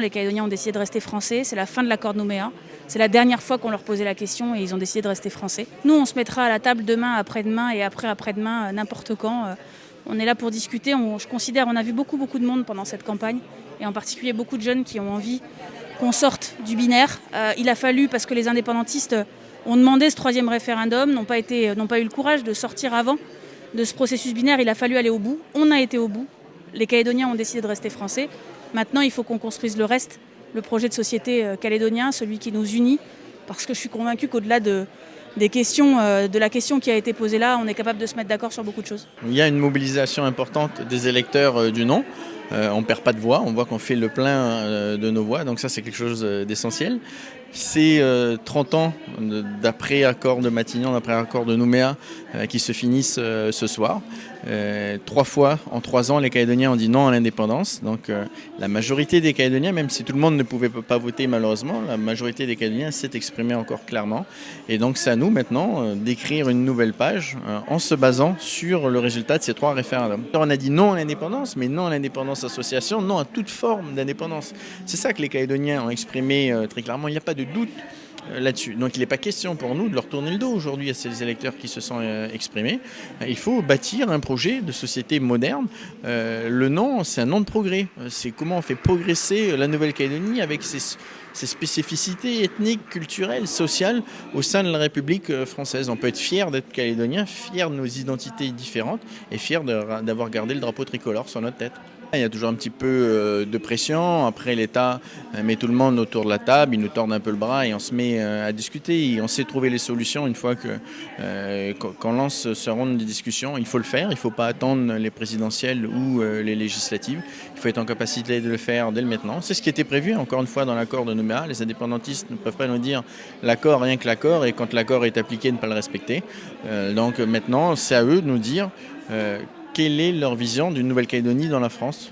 les Calédoniens ont décidé de rester français. C'est la fin de l'accord de Nouméa. C'est la dernière fois qu'on leur posait la question et ils ont décidé de rester français. Nous, on se mettra à la table demain, après-demain et après-après-demain, n'importe quand. On est là pour discuter. Je considère, on a vu beaucoup de monde pendant cette campagne et en particulier beaucoup de jeunes qui ont envie qu'on sorte du binaire. Il a fallu, parce que les indépendantistes ont demandé ce troisième référendum, n'ont pas eu le courage de sortir avant de ce processus binaire, il a fallu aller au bout. On a été au bout. Les Calédoniens ont décidé de rester français. Maintenant, il faut qu'on construise le reste, le projet de société calédonien, celui qui nous unit, parce que je suis convaincue qu'au-delà de la question qui a été posée là, on est capable de se mettre d'accord sur beaucoup de choses. Il y a une mobilisation importante des électeurs du non. On ne perd pas de voix, on voit qu'on fait le plein de nos voix, donc ça c'est quelque chose d'essentiel. C'est 30 ans d'après accord de Matignon, d'après accord de Nouméa qui se finissent ce soir. 3 fois en 3 ans, les Calédoniens ont dit non à l'indépendance. Donc la majorité des Calédoniens, même si tout le monde ne pouvait pas voter malheureusement, la majorité des Calédoniens s'est exprimée encore clairement. Et donc c'est à nous maintenant d'écrire une nouvelle page en se basant sur le résultat de ces 3 référendums. On a dit non à l'indépendance, mais non à l'indépendance association, non à toute forme d'indépendance. C'est ça que les Calédoniens ont exprimé très clairement. Il n'y a pas de doute là-dessus. Donc il n'est pas question pour nous de leur tourner le dos aujourd'hui à ces électeurs qui se sont exprimés. Il faut bâtir un projet de société moderne. Le non, c'est un non de progrès. C'est comment on fait progresser la Nouvelle-Calédonie avec ses spécificités ethniques, culturelles, sociales au sein de la République française. On peut être fier d'être calédonien, fier de nos identités différentes et fier d'avoir gardé le drapeau tricolore sur notre tête. Il y a toujours un petit peu de pression. Après, l'État met tout le monde autour de la table, il nous tord un peu le bras et on se met à discuter. Et on sait trouver les solutions une fois qu'on lance ce round de discussion. Il faut le faire, il ne faut pas attendre les présidentielles ou les législatives. Il faut être en capacité de le faire dès le maintenant. C'est ce qui était prévu, encore une fois, dans l'accord de Nouméa. Les indépendantistes ne peuvent pas nous dire l'accord, rien que l'accord, et quand l'accord est appliqué, ne pas le respecter. Donc maintenant, c'est à eux de nous dire quelle est leur vision d'une Nouvelle-Calédonie dans la France.